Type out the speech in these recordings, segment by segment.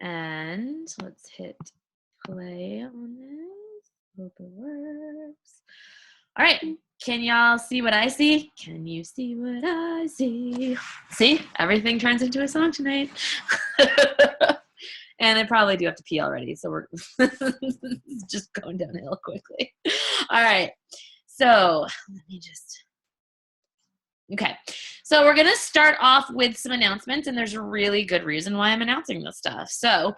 And let's hit play on this. Hope it works. All right. Can y'all see what I see? Can you see what I see? See? Everything turns into a song tonight. And I probably do have to pee already, so we're just going downhill quickly. All right. So let me just... Okay, so we're going to start off with some announcements, and there's a really good reason why I'm announcing this stuff. So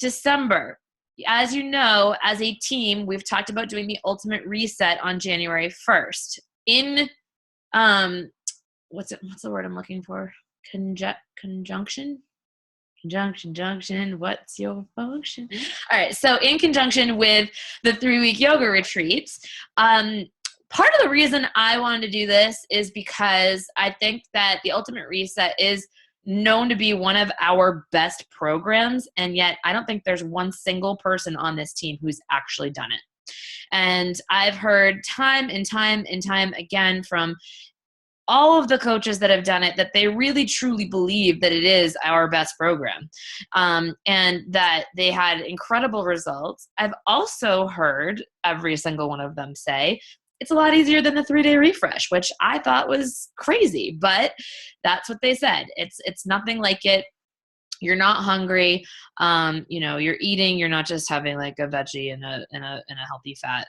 December, as you know, as a team, we've talked about doing the Ultimate Reset on January 1st. In, what's the word I'm looking for? Conjunction, what's your function? All right, so in conjunction with the 3-week yoga retreats, part of the reason I wanted to do this is because I think that the Ultimate Reset is known to be one of our best programs, and yet I don't think there's one single person on this team who's actually done it. And I've heard time and time and time again from all of the coaches that have done it that they really truly believe that it is our best program, and that they had incredible results. I've also heard every single one of them say it's a lot easier than the 3-day refresh, which I thought was crazy, but that's what they said. It's nothing like it. You're not hungry. You're eating. You're not just having like a veggie and a healthy fat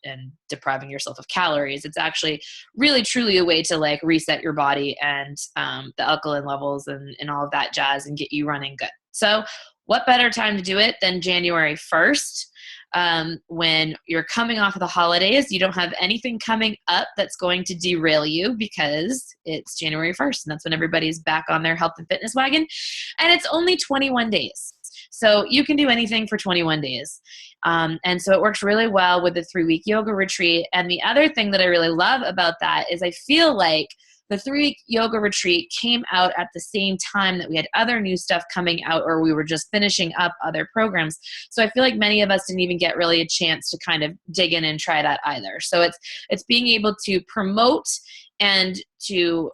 and depriving yourself of calories. It's actually really truly a way to like reset your body and the alkaline levels and all of that jazz and get you running good. So what better time to do it than January 1st? When you're coming off of the holidays, you don't have anything coming up that's going to derail you because it's January 1st, and that's when everybody's back on their health and fitness wagon. And it's only 21 days. So you can do anything for 21 days. And so it works really well with the 3-week yoga retreat. And the other thing that I really love about that is I feel like the 3-week yoga retreat came out at the same time that we had other new stuff coming out, or we were just finishing up other programs. So I feel like many of us didn't even get really a chance to kind of dig in and try that either. So it's being able to promote and to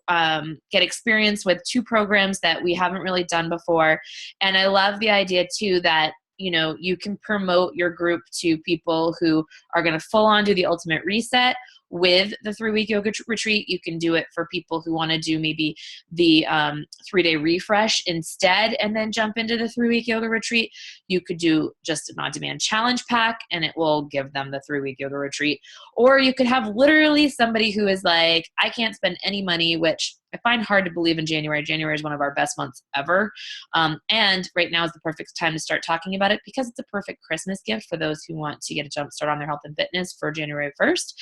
get experience with 2 programs that we haven't really done before. And I love the idea too that you can promote your group to people who are going to full on do the Ultimate Reset with the 3-week yoga retreat. You can do it for people who want to do maybe the 3-day refresh instead and then jump into the 3-week yoga retreat. You could do just an on-demand challenge pack and it will give them the 3-week yoga retreat. Or you could have literally somebody who is like, I can't spend any money, which I find hard to believe in January. January is one of our best months ever. And right now is the perfect time to start talking about it because it's a perfect Christmas gift for those who want to get a jump start on their health and fitness for January 1st.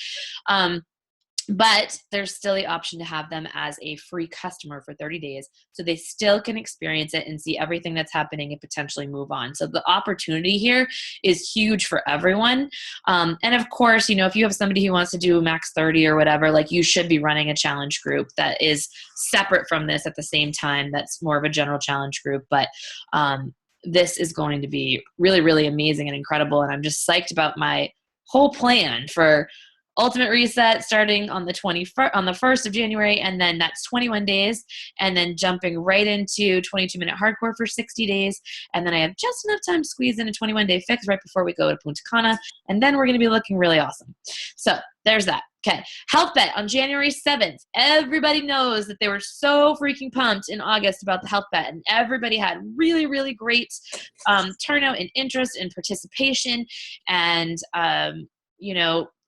But there's still the option to have them as a free customer for 30 days. So they still can experience it and see everything that's happening and potentially move on. So the opportunity here is huge for everyone. And of course, if you have somebody who wants to do max 30 or whatever, like you should be running a challenge group that is separate from this at the same time. That's more of a general challenge group. But this is going to be really, really amazing and incredible. And I'm just psyched about my whole plan for Ultimate Reset starting on the 1st of January, and then that's 21 days, and then jumping right into 22-minute hardcore for 60 days, and then I have just enough time to squeeze in a 21-day fix right before we go to Punta Cana, and then we're going to be looking really awesome. So there's that. Okay, Health Bet on January 7th. Everybody knows that they were so freaking pumped in August about the Health Bet, and everybody had really, really great turnout and interest and participation, and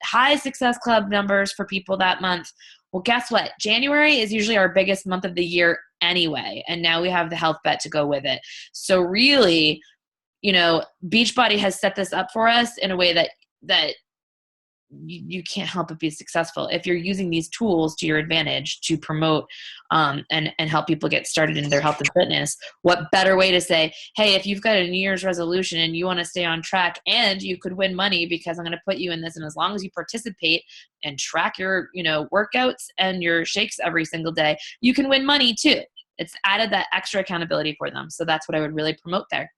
high Success Club numbers for people that month. Well, guess what? January is usually our biggest month of the year anyway, and now we have the Health Bet to go with it. So really, Beachbody has set this up for us in a way that you can't help but be successful if you're using these tools to your advantage to promote and help people get started in their health and fitness. What better way to say, hey, if you've got a New Year's resolution and you want to stay on track and you could win money because I'm going to put you in this, and as long as you participate and track your workouts and your shakes every single day, you can win money too. It's added that extra accountability for them. So that's what I would really promote there.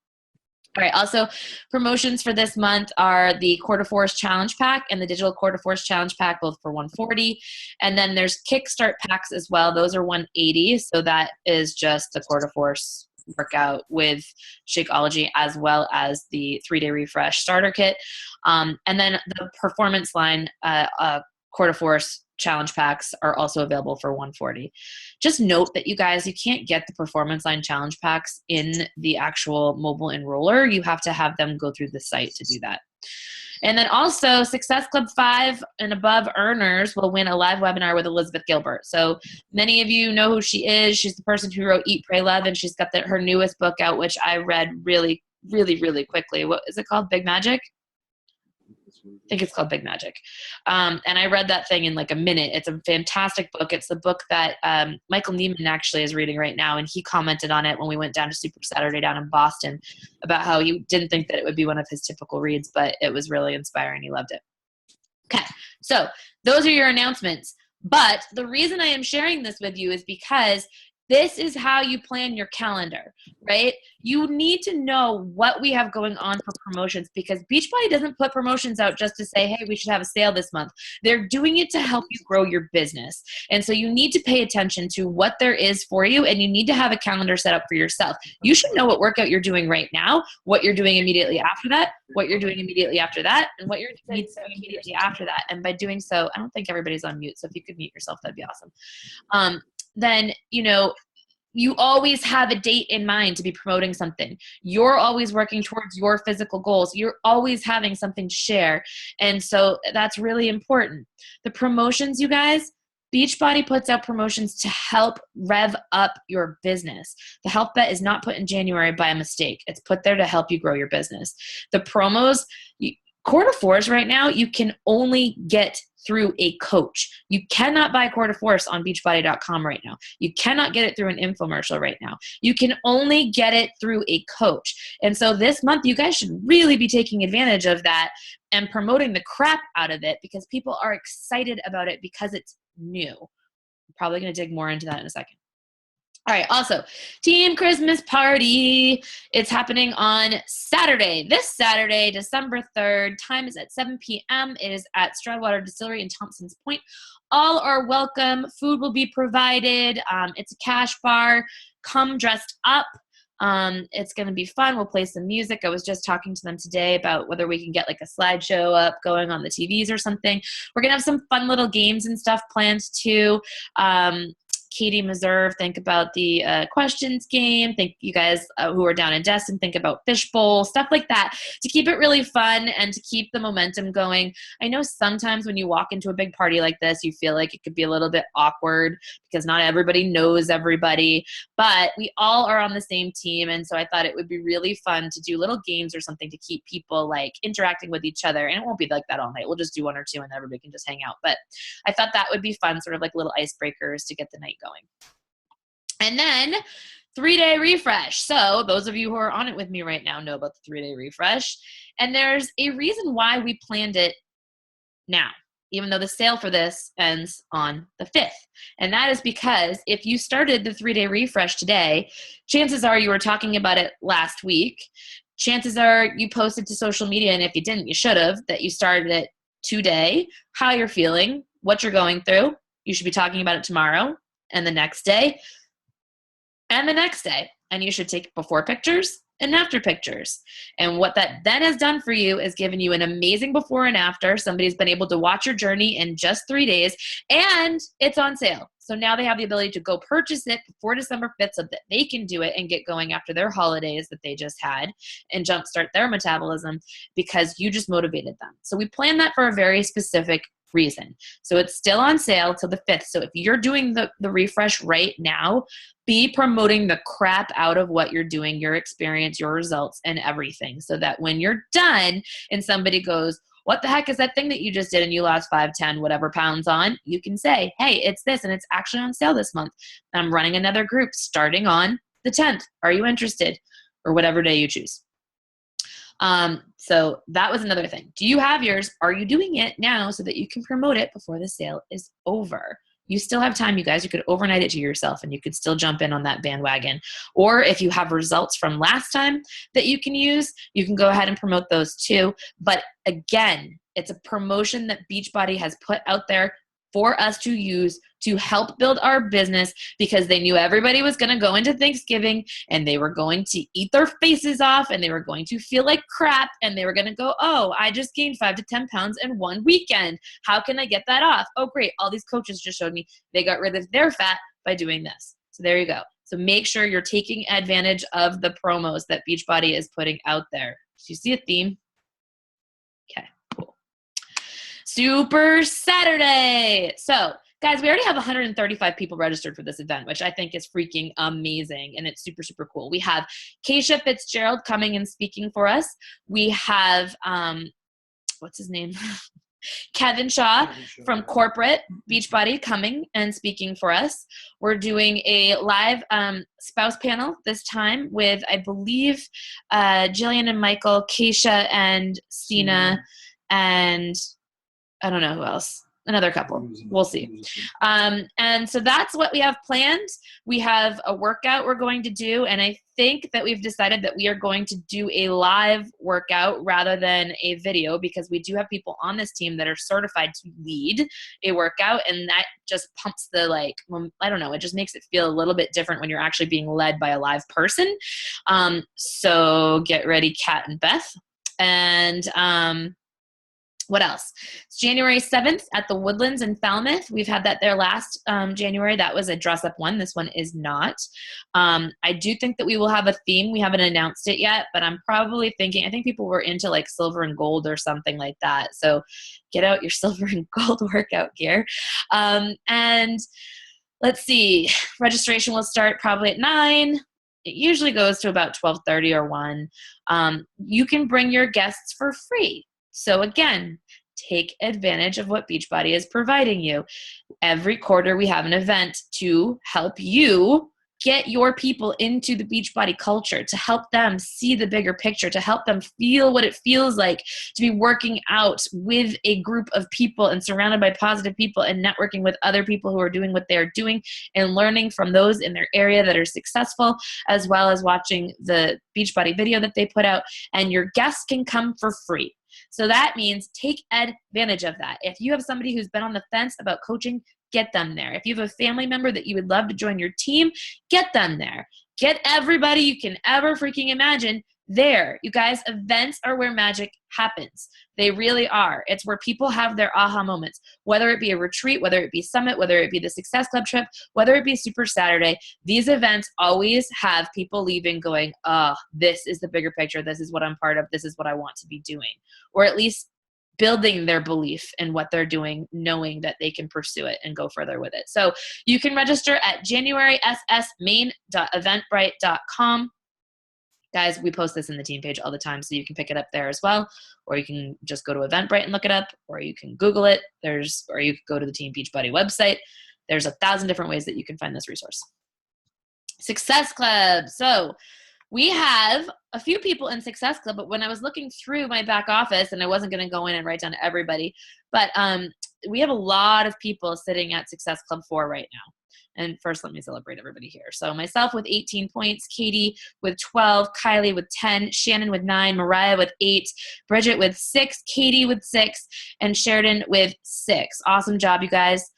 All right. Also, promotions for this month are the Core to Force Challenge Pack and the Digital Core to Force Challenge Pack, both for $140. And then there's Kickstart packs as well. Those are $180. So that is just the Core to Force workout with Shakeology, as well as the 3-day refresh starter kit. And then the performance line, Core de Force challenge packs are also available for $140. Just note that you guys, you can't get the performance line challenge packs in the actual mobile enroller. You have to have them go through the site to do that. And then also Success Club 5 and above earners will win a live webinar with Elizabeth Gilbert. So many of you know who she is. She's the person who wrote Eat, Pray, Love, and she's got her newest book out, which I read really, really, really quickly. What is it called? Big Magic? I think it's called Big Magic. And I read that thing in like a minute. It's a fantastic book. It's the book that Michael Neiman actually is reading right now. And he commented on it when we went down to Super Saturday down in Boston about how he didn't think that it would be one of his typical reads, but it was really inspiring. He loved it. Okay, so those are your announcements. But the reason I am sharing this with you is because this is how you plan your calendar, right? You need to know what we have going on for promotions, because Beachbody doesn't put promotions out just to say, hey, we should have a sale this month. They're doing it to help you grow your business. And so you need to pay attention to what there is for you, and you need to have a calendar set up for yourself. You should know what workout you're doing right now, what you're doing immediately after that, what you're doing immediately after that, and what you're doing immediately after that. And by doing so, I don't think everybody's on mute, so if you could mute yourself, that'd be awesome. Then, you always have a date in mind to be promoting something. You're always working towards your physical goals. You're always having something to share. And so that's really important. The promotions, you guys, Beachbody puts out promotions to help rev up your business. The health bet is not put in January by a mistake. It's put there to help you grow your business. The promos, Core de Force right now, you can only get through a coach. You cannot buy Core de Force on beachbody.com right now. You cannot get it through an infomercial right now. You can only get it through a coach. And so this month, you guys should really be taking advantage of that and promoting the crap out of it, because people are excited about it because it's new. I'm probably going to dig more into that in a second. All right, also, Team Christmas Party. It's happening on Saturday. This Saturday, December 3rd. Time is at 7 p.m. It is at Stroudwater Distillery in Thompson's Point. All are welcome. Food will be provided. It's a cash bar. Come dressed up. It's going to be fun. We'll play some music. I was just talking to them today about whether we can get like a slideshow up going on the TVs or something. We're going to have some fun little games and stuff planned too. Katie Meserve, think about the questions game. Think you guys who are down in Destin, think about Fishbowl, stuff like that, to keep it really fun and to keep the momentum going. I know sometimes when you walk into a big party like this, you feel like it could be a little bit awkward because not everybody knows everybody, but we all are on the same team. And so I thought it would be really fun to do little games or something to keep people like interacting with each other. And it won't be like that all night. We'll just do one or two and everybody can just hang out. But I thought that would be fun, sort of like little icebreakers to get the night going. And then 3-day refresh. So those of you who are on it with me right now know about the 3-day refresh. And there's a reason why we planned it now, even though the sale for this ends on the 5th. And that is because if you started the 3-day refresh today, chances are you were talking about it last week. Chances are you posted to social media, and if you didn't, you should have, that you started it today, how you're feeling, what you're going through. You should be talking about it tomorrow and the next day and the next day. And you should take before pictures and after pictures. And what that then has done for you is given you an amazing before and after. Somebody's been able to watch your journey in just 3 days, and it's on sale. So now they have the ability to go purchase it before December 5th so that they can do it and get going after their holidays that they just had and jumpstart their metabolism because you just motivated them. So we planned that for a very specific reason. So it's still on sale till the 5th. So if you're doing the refresh right now, be promoting the crap out of what you're doing, your experience, your results, and everything, so that when you're done and somebody goes, what the heck is that thing that you just did and you lost 5, 10, whatever pounds on, you can say, hey, it's this and it's actually on sale this month. I'm running another group starting on the 10th. Are you interested? Or whatever day you choose. So that was another thing. Do you have yours? Are you doing it now so that you can promote it before the sale is over? You still have time, you guys. You could overnight it to yourself and you could still jump in on that bandwagon. Or if you have results from last time that you can use, you can go ahead and promote those too. But again, it's a promotion that Beachbody has put out there for us to use to help build our business, because they knew everybody was going to go into Thanksgiving and they were going to eat their faces off and they were going to feel like crap and they were going to go, oh, I just gained 5 to 10 pounds in one weekend. How can I get that off? Oh, great. All these coaches just showed me they got rid of their fat by doing this. So there you go. So make sure you're taking advantage of the promos that Beachbody is putting out there. Do you see a theme? Okay, cool. Super Saturday. So guys, we already have 135 people registered for this event, which I think is freaking amazing, and it's super, super cool. We have Keisha Fitzgerald coming and speaking for us. We have, what's his name? Kevin Shaw from Corporate Beachbody coming and speaking for us. We're doing a live spouse panel this time with, I believe, Jillian and Michael, Keisha and Sina, and I don't know who else. Another couple. We'll see. And so that's what we have planned. We have a workout we're going to do, and I think that we've decided that we are going to do a live workout rather than a video, because we do have people on this team that are certified to lead a workout, and that just pumps the, like, I don't know, it just makes it feel a little bit different when you're actually being led by a live person. So get ready, Kat and Beth. And what else? It's January 7th at the Woodlands in Falmouth. We've had that there last January. That was a dress-up one. This one is not. I do think that we will have a theme. We haven't announced it yet, but I'm probably thinking, I think people were into like silver and gold or something like that. So get out your silver and gold workout gear. And let's see, registration will start probably at 9. It usually goes to about 12:30 or 1. You can bring your guests for free. So again, take advantage of what Beachbody is providing you. Every quarter we have an event to help you get your people into the Beachbody culture, to help them see the bigger picture, to help them feel what it feels like to be working out with a group of people and surrounded by positive people and networking with other people who are doing what they're doing and learning from those in their area that are successful, as well as watching the Beachbody video that they put out. And your guests can come for free. So that means take advantage of that. If you have somebody who's been on the fence about coaching, get them there. If you have a family member that you would love to join your team, get them there. Get everybody you can ever freaking imagine there. You guys, events are where magic happens. They really are. It's where people have their aha moments, whether it be a retreat, whether it be summit, whether it be the Success Club trip, whether it be Super Saturday. These events always have people leaving going, oh, this is the bigger picture. This is what I'm part of. This is what I want to be doing. Or at least building their belief in what they're doing, knowing that they can pursue it and go further with it. So you can register at januaryssmain.eventbrite.com. Guys, we post this in the team page all the time, so you can pick it up there as well, or you can just go to Eventbrite and look it up, or you can Google it. Or you can go to the Team Beachbody website. There's 1,000 different ways that you can find this resource. Success Club. So we have a few people in Success Club, but when I was looking through my back office, and I wasn't going to go in and write down everybody, but we have a lot of people sitting at Success Club 4 right now. And first, let me celebrate everybody here. So myself with 18 points, Katie with 12, Kylie with 10, Shannon with 9, Mariah with 8, Bridget with 6, Katie with 6, and Sheridan with 6. Awesome job, you guys.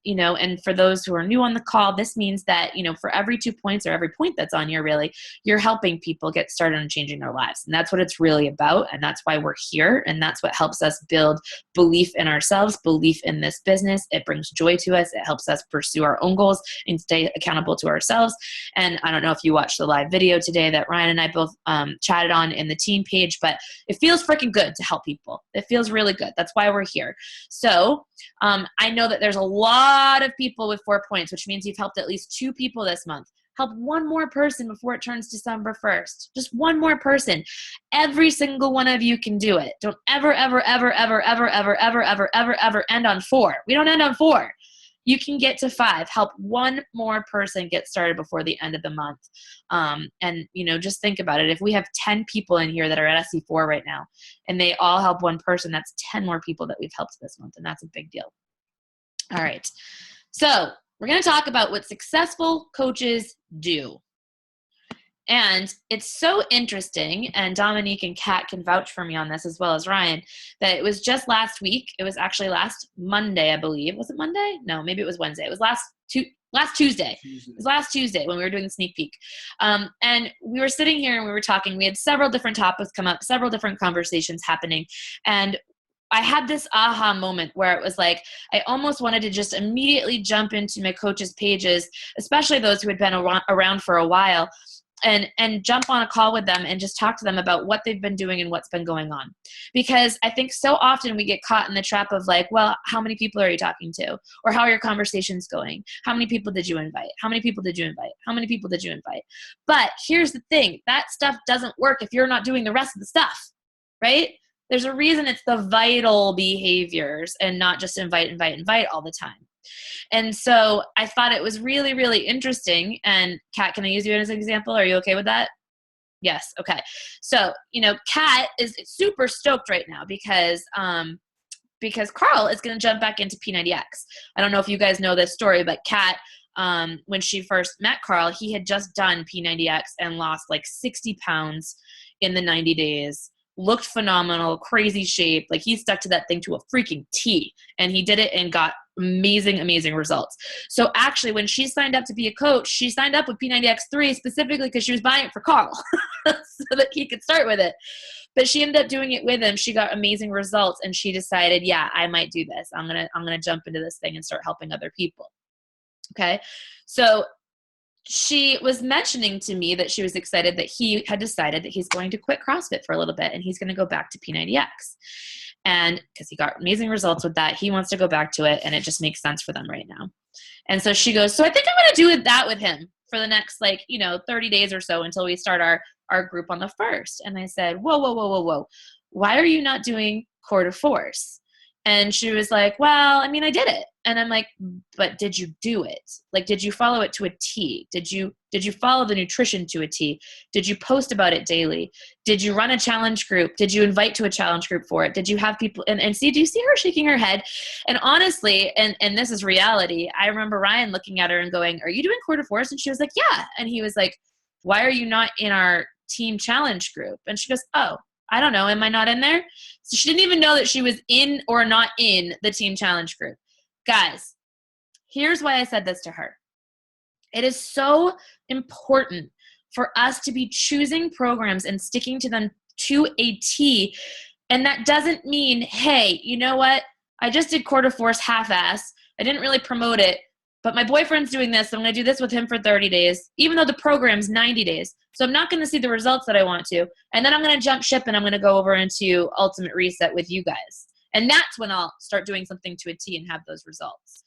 And for those who are new on the call, this means that, for every 2 points or every point that's on here, really, you're helping people get started on changing their lives. And that's what it's really about. And that's why we're here. And that's what helps us build belief in ourselves, belief in this business. It brings joy to us. It helps us pursue our own goals and stay accountable to ourselves. And I don't know if you watched the live video today that Ryan and I both chatted on in the team page, but it feels freaking good to help people. It feels really good. That's why we're here. So I know that there's a lot of people with 4 points, which means you've helped at least 2 people this month. Help one more person before it turns December 1st. Just one more person. Every single one of you can do it. Don't ever, ever, ever, ever, ever, ever, ever, ever, ever, ever end on 4. We don't end on 4. You can get to 5. Help one more person get started before the end of the month. And just think about it. If we have 10 people in here that are at SE4 right now, and they all help one person, that's 10 more people that we've helped this month, and that's a big deal. All right. So we're going to talk about what successful coaches do. And it's so interesting, and Dominique and Kat can vouch for me on this as well as Ryan, that it was just last week. It was actually last Monday, I believe. Was it Monday? No, maybe it was Wednesday. It was last Tuesday. It was last Tuesday when we were doing the sneak peek. And we were sitting here and we were talking. We had several different topics come up, several different conversations happening. And I had this aha moment where it was like, I almost wanted to just immediately jump into my coaches' pages, especially those who had been around for a while, and jump on a call with them and just talk to them about what they've been doing and what's been going on. Because I think so often we get caught in the trap of like, well, how many people are you talking to? Or how are your conversations going? How many people did you invite? How many people did you invite? How many people did you invite? But here's the thing, that stuff doesn't work if you're not doing the rest of the stuff, right? There's a reason it's the vital behaviors and not just invite all the time. And so I thought it was really, really interesting. And Kat, can I use you as an example? Are you okay with that? Yes. Okay. So, Kat is super stoked right now because Carl is going to jump back into P90X. I don't know if you guys know this story, but Kat, when she first met Carl, he had just done P90X and lost like 60 pounds in the 90 days. Looked phenomenal, crazy shape. Like he stuck to that thing to a freaking T, and he did it and got amazing, amazing results. So actually when she signed up to be a coach, she signed up with P90X3 specifically because she was buying it for Carl so that he could start with it. But she ended up doing it with him. She got amazing results and she decided, yeah, I might do this. I'm going to jump into this thing and start helping other people. Okay. So she was mentioning to me that she was excited that he had decided that he's going to quit CrossFit for a little bit and he's going to go back to P90X. And because he got amazing results with that, he wants to go back to it and it just makes sense for them right now. And so she goes, so I think I'm going to do that with him for the next 30 days or so until we start our group on the 1st. And I said, whoa. Why are you not doing Core to Force? And she was like, well, I mean, I did it. And I'm like, but did you do it? Like, did you follow it to a T? Did you follow the nutrition to a T? Did you post about it daily? Did you run a challenge group? Did you invite to a challenge group for it? Did you have people and see, do you see her shaking her head? And honestly, and this is reality, I remember Ryan looking at her and going, are you doing Core to Force? And she was like, yeah. And he was like, why are you not in our team challenge group? And she goes, oh, I don't know. Am I not in there? So she didn't even know that she was in or not in the team challenge group. Guys, here's why I said this to her. It is so important for us to be choosing programs and sticking to them to a T. And that doesn't mean, hey, you know what? I just did Core to Force half-ass. I didn't really promote it, but my boyfriend's doing this. So I'm going to do this with him for 30 days, even though the program's 90 days. So I'm not going to see the results that I want to. And then I'm going to jump ship and I'm going to go over into Ultimate Reset with you guys. And that's when I'll start doing something to a T and have those results.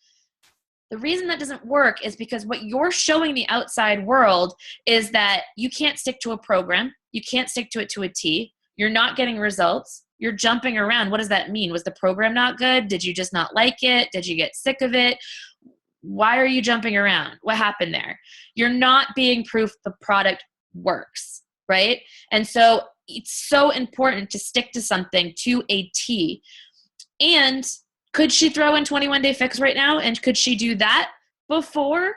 The reason that doesn't work is because what you're showing the outside world is that you can't stick to a program. You can't stick to it to a T. You're not getting results. You're jumping around. What does that mean? Was the program not good? Did you just not like it? Did you get sick of it? Why are you jumping around? What happened there? You're not being proof the product works, right? And so it's so important to stick to something to a T. And could she throw in 21 Day Fix right now? And could she do that before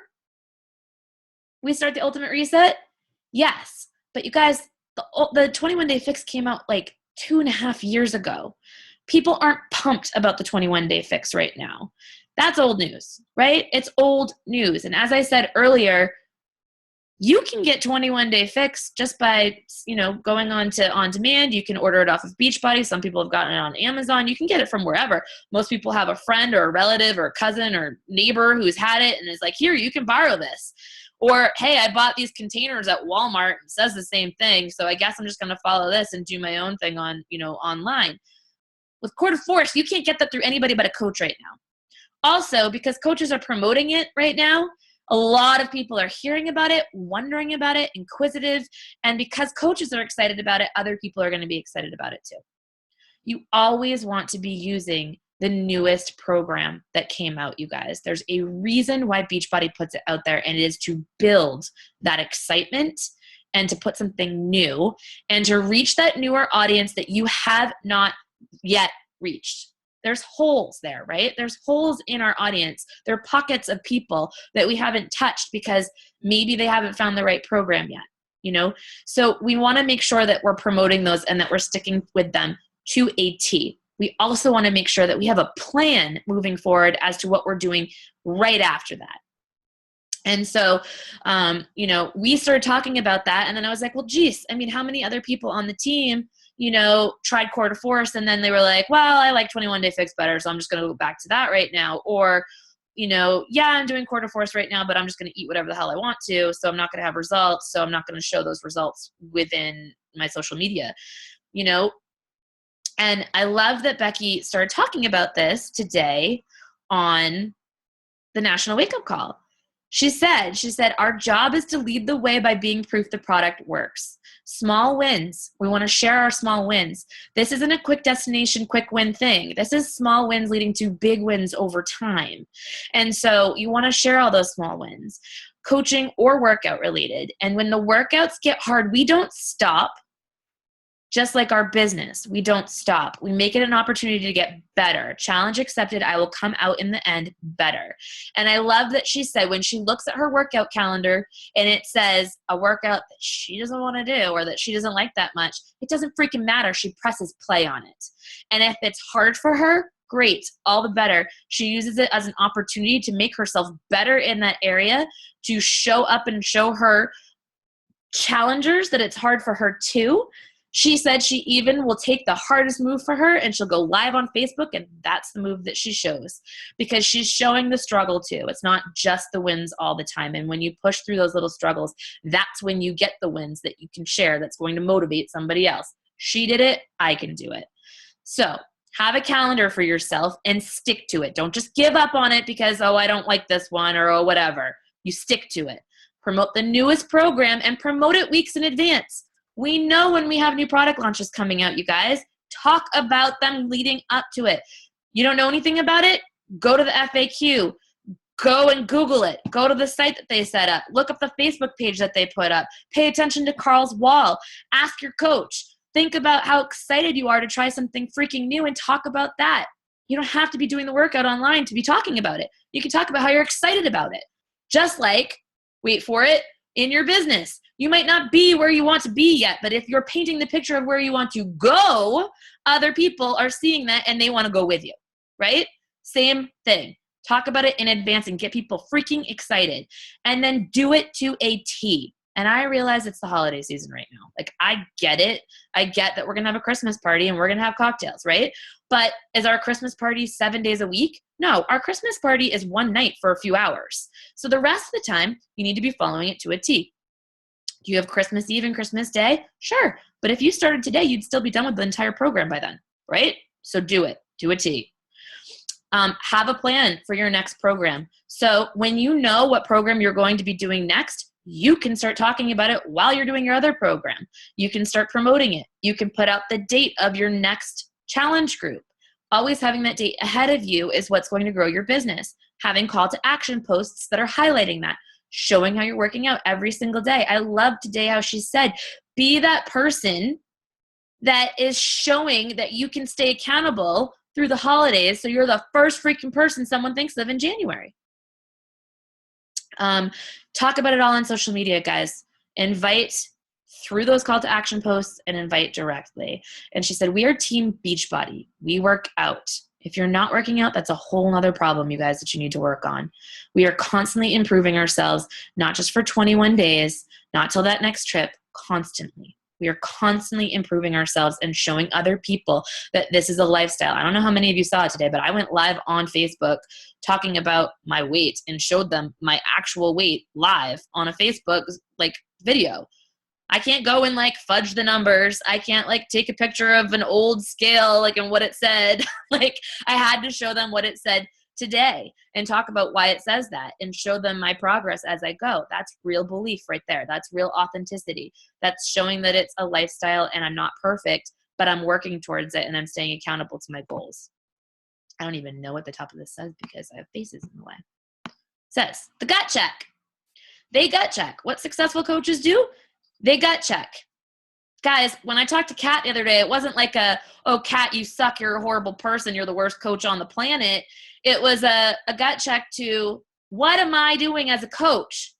we start the Ultimate Reset? Yes. But you guys, the 21 Day Fix came out like 2.5 years ago. People aren't pumped about the 21 Day Fix right now. That's old news, right? It's old news. And as I said earlier, you can get 21 Day Fix just by, going on to On Demand. You can order it off of Beachbody. Some people have gotten it on Amazon. You can get it from wherever. Most people have a friend or a relative or a cousin or neighbor who's had it and is like, here, you can borrow this. Or, hey, I bought these containers at Walmart and it says the same thing. So I guess I'm just going to follow this and do my own thing on, online. With Core to Force, you can't get that through anybody but a coach right now. Also, because coaches are promoting it right now, a lot of people are hearing about it, wondering about it, inquisitive. And because coaches are excited about it, other people are going to be excited about it too. You always want to be using the newest program that came out, you guys. There's a reason why Beachbody puts it out there, and it is to build that excitement and to put something new and to reach that newer audience that you have not yet reached. There's holes there, right? There's holes in our audience. There are pockets of people that we haven't touched because maybe they haven't found the right program yet. you know? So we want to make sure that we're promoting those and that we're sticking with them to a T. We also want to make sure that we have a plan moving forward as to what we're doing right after that. And so, you know, we started talking about that. And then I was like, well, geez, I mean, how many other people on the team, you know, tried Core de Force and then they were like, well, I like 21 Day Fix better, so I'm just going to go back to that right now. Or, you know, yeah, I'm doing Core de Force right now, but I'm just going to eat whatever the hell I want to, so I'm not going to have results, so I'm not going to show those results within my social media, you know. And I love that Becky started talking about this today on the National Wake Up Call. She said, our job is to lead the way by being proof the product works. Small wins. We want to share our small wins. This isn't a quick destination, quick win thing. This is small wins leading to big wins over time. And so you want to share all those small wins, coaching or workout related. And when the workouts get hard, we don't stop. Just like our business, we don't stop. We make it an opportunity to get better. Challenge accepted. I will come out in the end better. And I love that she said when she looks at her workout calendar and it says a workout that she doesn't want to do or that she doesn't like that much, it doesn't freaking matter. She presses play on it. And if it's hard for her, great, all the better. She uses it as an opportunity to make herself better in that area, to show up and show her challengers that it's hard for her too. She said she even will take the hardest move for her and she'll go live on Facebook, and that's the move that she shows because she's showing the struggle too. It's not just the wins all the time. And when you push through those little struggles, that's when you get the wins that you can share that's going to motivate somebody else. She did it. I can do it. So have a calendar for yourself and stick to it. Don't just give up on it because, oh, I don't like this one or oh, whatever. You stick to it. Promote the newest program and promote it weeks in advance. We know when we have new product launches coming out, you guys. Talk about them leading up to it. You don't know anything about it? Go to the FAQ. Go and Google it. Go to the site that they set up. Look up the Facebook page that they put up. Pay attention to Carl's wall. Ask your coach. Think about how excited you are to try something freaking new and talk about that. You don't have to be doing the workout online to be talking about it. You can talk about how you're excited about it. Just like, wait for it, in your business. You might not be where you want to be yet, but if you're painting the picture of where you want to go, other people are seeing that and they want to go with you, right? Same thing. Talk about it in advance and get people freaking excited. And then do it to a T. And I realize it's the holiday season right now. Like, I get it. I get that we're going to have a Christmas party and we're going to have cocktails, right? But is our Christmas party 7 days a week? No, our Christmas party is one night for a few hours. So the rest of the time, you need to be following it to a T. Do you have Christmas Eve and Christmas Day? Sure. But if you started today, you'd still be done with the entire program by then, right? So do it. Do a T. Have a plan for your next program. So when you know what program you're going to be doing next, you can start talking about it while you're doing your other program. You can start promoting it. You can put out the date of your next challenge group. Always having that date ahead of you is what's going to grow your business. Having call to action posts that are highlighting that, showing how you're working out every single day. I love today how she said, be that person that is showing that you can stay accountable through the holidays, so you're the first freaking person someone thinks of in January. Talk about it all on social media, guys. Invite through those call to action posts and invite directly. And she said, we are Team Beachbody. We work out. If you're not working out, that's a whole nother problem, you guys, that you need to work on. We are constantly improving ourselves, not just for 21 days, not till that next trip, constantly. We are constantly improving ourselves and showing other people that this is a lifestyle. I don't know how many of you saw it today, but I went live on Facebook talking about my weight and showed them my actual weight live on a Facebook video. I can't go and fudge the numbers. I can't take a picture of an old scale and what it said. I had to show them what it said today and talk about why it says that and show them my progress as I go. That's real belief right there. That's real authenticity. That's showing that it's a lifestyle and I'm not perfect, but I'm working towards it and I'm staying accountable to my goals. I don't even know what the top of this says because I have faces in the way. It says the gut check. They gut check. What successful coaches do? They gut check. Guys, when I talked to Kat the other day, it wasn't oh, Kat, you suck, you're a horrible person, you're the worst coach on the planet. It was a gut check to, what am I doing as a coach?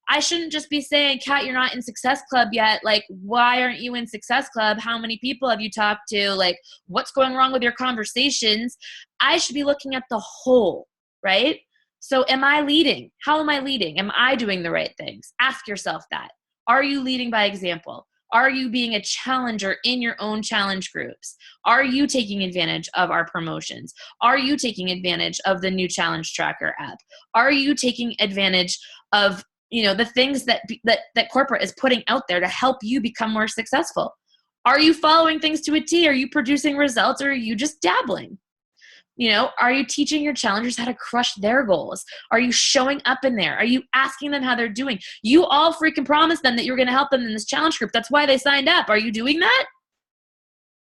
I shouldn't just be saying, Kat, you're not in Success Club yet. Like, why aren't you in Success Club? How many people have you talked to? Like, what's going wrong with your conversations? I should be looking at the whole, right? So am I leading? How am I leading? Am I doing the right things? Ask yourself that. Are you leading by example? Are you being a challenger in your own challenge groups? Are you taking advantage of our promotions? Are you taking advantage of the new challenge tracker app? Are you taking advantage of, the things that corporate is putting out there to help you become more successful? Are you following things to a T? Are you producing results, or are you just dabbling? Are you teaching your challengers how to crush their goals? Are you showing up in there? Are you asking them how they're doing? You all freaking promised them that you were going to help them in this challenge group. That's why they signed up. Are you doing that?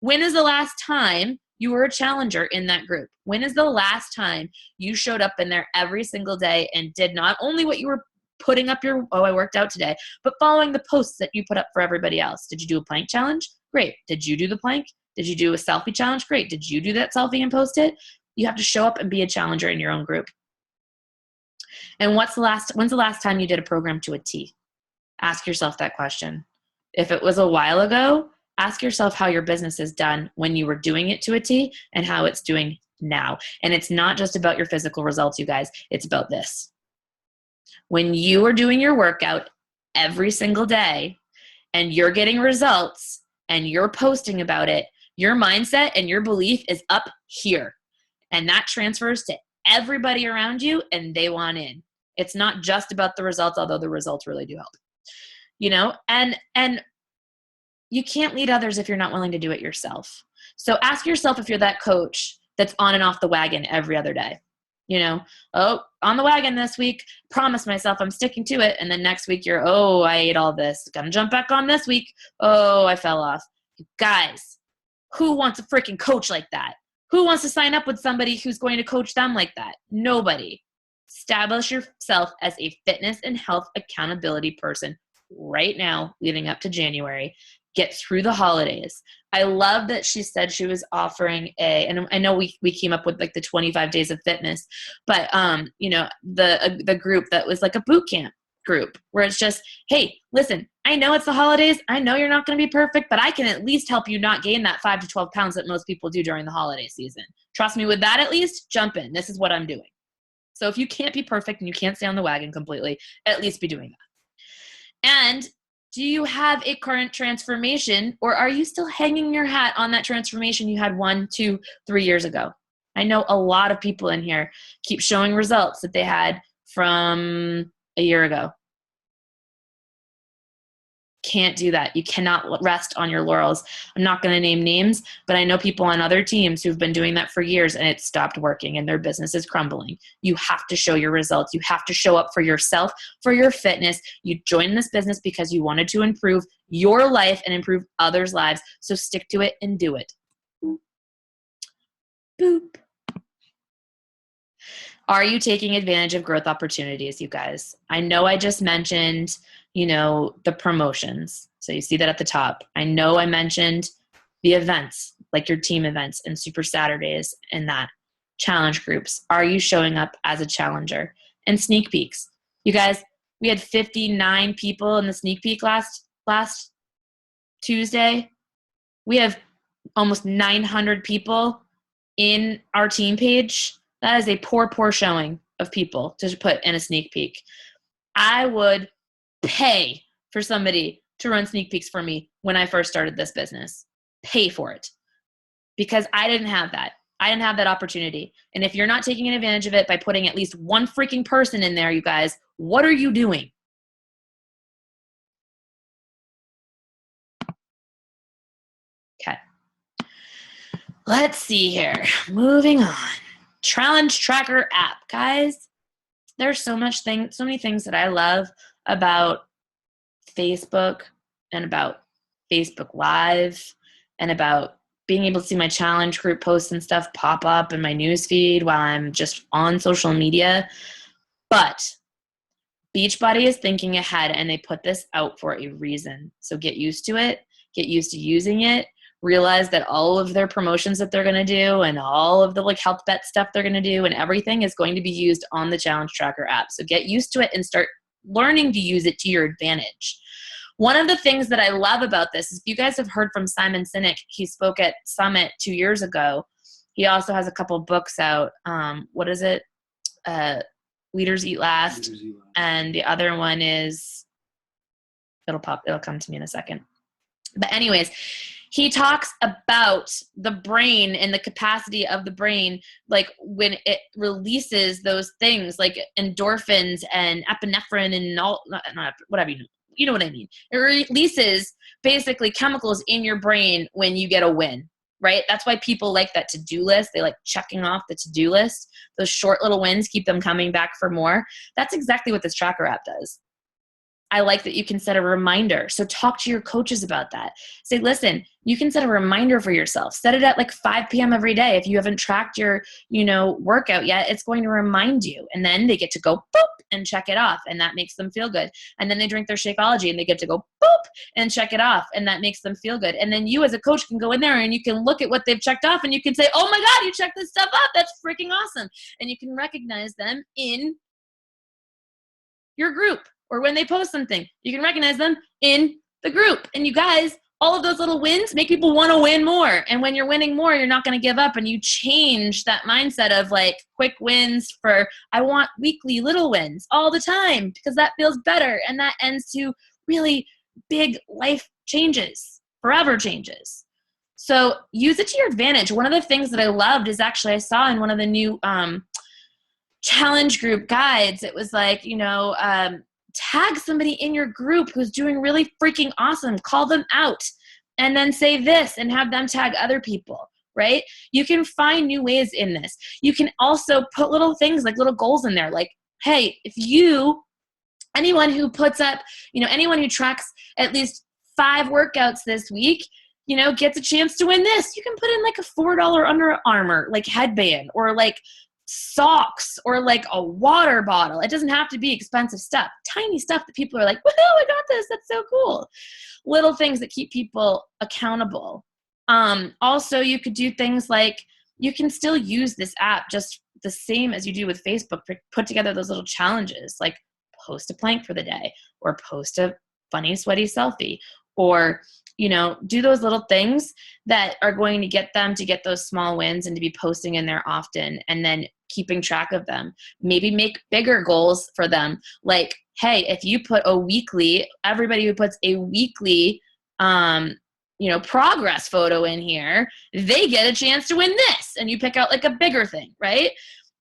When is the last time you were a challenger in that group? When is the last time you showed up in there every single day and did not only what you were putting up I worked out today, but following the posts that you put up for everybody else? Did you do a plank challenge? Great. Did you do the plank? Did you do a selfie challenge? Great. Did you do that selfie and post it? You have to show up and be a challenger in your own group. And when's the last time you did a program to a T? Ask yourself that question. If it was a while ago, ask yourself how your business is done when you were doing it to a T and how it's doing now. And it's not just about your physical results, you guys. It's about this. When you are doing your workout every single day and you're getting results and you're posting about it, your mindset and your belief is up here. And that transfers to everybody around you, and they want in. It's not just about the results, although the results really do help. And you can't lead others if you're not willing to do it yourself. So ask yourself if you're that coach that's on and off the wagon every other day. On the wagon this week, promise myself I'm sticking to it. And then next week you're, I ate all this. Gonna jump back on this week. I fell off. You guys, who wants a freaking coach like that? Who wants to sign up with somebody who's going to coach them like that? Nobody. Establish yourself as a fitness and health accountability person right now, leading up to January. Get through the holidays. I love that she said she was offering and I know we came up with like the 25 days of fitness, but the group that was like a boot camp group where it's just, hey, listen, I know it's the holidays. I know you're not going to be perfect, but I can at least help you not gain that 5 to 12 pounds that most people do during the holiday season. Trust me with that, at least jump in. This is what I'm doing. So if you can't be perfect and you can't stay on the wagon completely, at least be doing that. And do you have a current transformation, or are you still hanging your hat on that transformation you had 1, 2, 3 years ago? I know a lot of people in here keep showing results that they had from a year ago. Can't do that. You cannot rest on your laurels. I'm not going to name names, but I know people on other teams who've been doing that for years and it stopped working and their business is crumbling. You have to show your results. You have to show up for yourself, for your fitness. You joined this business because you wanted to improve your life and improve others' lives. So stick to it and do it. Boop. Are you taking advantage of growth opportunities, you guys? I know I just mentioned the promotions. So you see that at the top. I know I mentioned the events, like your team events and Super Saturdays and that. Challenge groups. Are you showing up as a challenger? And sneak peeks. You guys, we had 59 people in the sneak peek last Tuesday. We have almost 900 people in our team page. That is a poor showing of people to put in a sneak peek. I would pay for somebody to run sneak peeks for me when I first started this business. Pay for it. Because I didn't have that. I didn't have that opportunity. And if you're not taking advantage of it by putting at least one freaking person in there, you guys, what are you doing? Okay. Let's see here. Moving on. Challenge Tracker app. Guys, there's so many things that I love about Facebook and about Facebook Live and about being able to see my challenge group posts and stuff pop up in my newsfeed while I'm just on social media. But Beachbody is thinking ahead and they put this out for a reason. So get used to it, get used to using it. Realize that all of their promotions that they're going to do and all of the health bet stuff they're going to do and everything is going to be used on the Challenge Tracker app. So get used to it and start learning to use it to your advantage. One of the things that I love about this is, if you guys have heard from Simon Sinek, he spoke at Summit 2 years ago. He also has a couple books out. What is it? Leaders Eat Last. And the other one is, it'll come to me in a second. But anyways, he talks about the brain and the capacity of the brain, like when it releases those things like endorphins and epinephrine and all, whatever, you know what I mean. It releases basically chemicals in your brain when you get a win, right? That's why people like that to-do list. They like checking off the to-do list. Those short little wins keep them coming back for more. That's exactly what this tracker app does. I like that you can set a reminder. So talk to your coaches about that. Say, listen, you can set a reminder for yourself. Set it at like 5 p.m. every day. If you haven't tracked your, workout yet, it's going to remind you. And then they get to go boop and check it off. And that makes them feel good. And then they drink their Shakeology and they get to go boop and check it off. And that makes them feel good. And then you as a coach can go in there and you can look at what they've checked off and you can say, oh my God, you checked this stuff off. That's freaking awesome. And you can recognize them in your group. Or when they post something, you can recognize them in the group. And you guys, all of those little wins make people want to win more. And when you're winning more, you're not going to give up. And you change that mindset of like quick wins for, I want weekly little wins all the time, because that feels better. And that ends to really big life changes, forever changes. So use it to your advantage. One of the things that I loved is actually I saw in one of the new challenge group guides, it was like, tag somebody in your group who's doing really freaking awesome. Call them out and then say this and have them tag other people, right? You can find new ways in this. You can also put little things like little goals in there. Like, hey, anyone who puts up, anyone who tracks at least 5 workouts this week, gets a chance to win this. You can put in like a $4 Under Armour, like headband, or like socks, or like a water bottle. It doesn't have to be expensive stuff. Tiny stuff that people are like, woohoo, I got this. That's so cool. Little things that keep people accountable. Also, you could do things like, you can still use this app just the same as you do with Facebook. Put together those little challenges, like post a plank for the day, or post a funny, sweaty selfie, or do those little things that are going to get them to get those small wins and to be posting in there often, and then keeping track of them. Maybe make bigger goals for them. Like, hey, if you put everybody who puts a weekly, progress photo in here, they get a chance to win this, and you pick out like a bigger thing, right?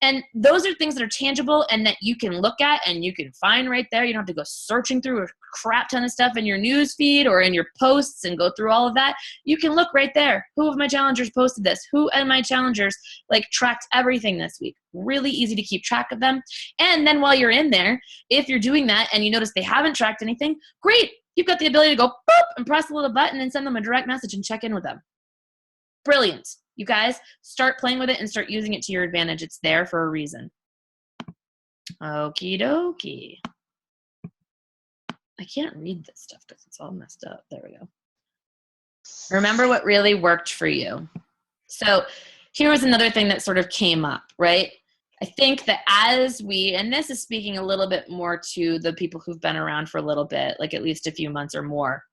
And those are things that are tangible and that you can look at and you can find right there. You don't have to go searching through a crap ton of stuff in your news feed or in your posts and go through all of that. You can look right there. Who of my challengers posted this? Who of my challengers tracked everything this week? Really easy to keep track of them. And then while you're in there, if you're doing that and you notice they haven't tracked anything, great. You've got the ability to go boop and press a little button and send them a direct message and check in with them. Brilliant. You guys, start playing with it and start using it to your advantage. It's there for a reason. Okie dokie. I can't read this stuff because it's all messed up. There we go. Remember what really worked for you. So here was another thing that sort of came up, right? I think that and this is speaking a little bit more to the people who've been around for a little bit, like at least a few months or more.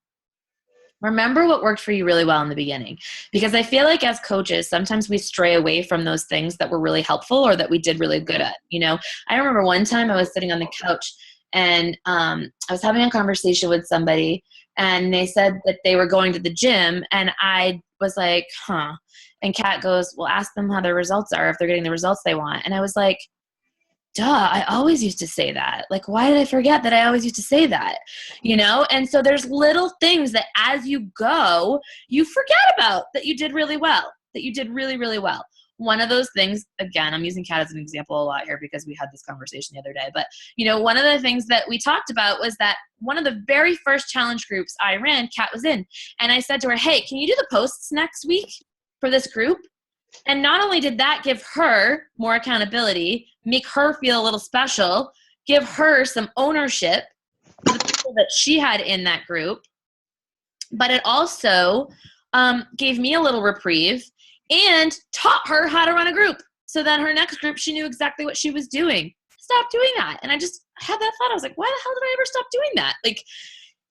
Remember what worked for you really well in the beginning, because I feel like as coaches, sometimes we stray away from those things that were really helpful or that we did really good at. I remember one time I was sitting on the couch and I was having a conversation with somebody and they said that they were going to the gym, and I was like, huh. And Kat goes, well, ask them how their results are, if they're getting the results they want. And I was like, duh, I always used to say that. Like, why did I forget that I always used to say that? And so there's little things that as you go, you forget about that you did really well, that you did really, really well. One of those things, again, I'm using Kat as an example a lot here because we had this conversation the other day, but one of the things that we talked about was that one of the very first challenge groups I ran, Kat was in. And I said to her, hey, can you do the posts next week for this group? And not only did that give her more accountability, make her feel a little special, give her some ownership for the people that she had in that group, but it also gave me a little reprieve and taught her how to run a group. So then her next group, she knew exactly what she was doing. stop doing that. And I just had that thought. I was like, why the hell did I ever stop doing that? Like,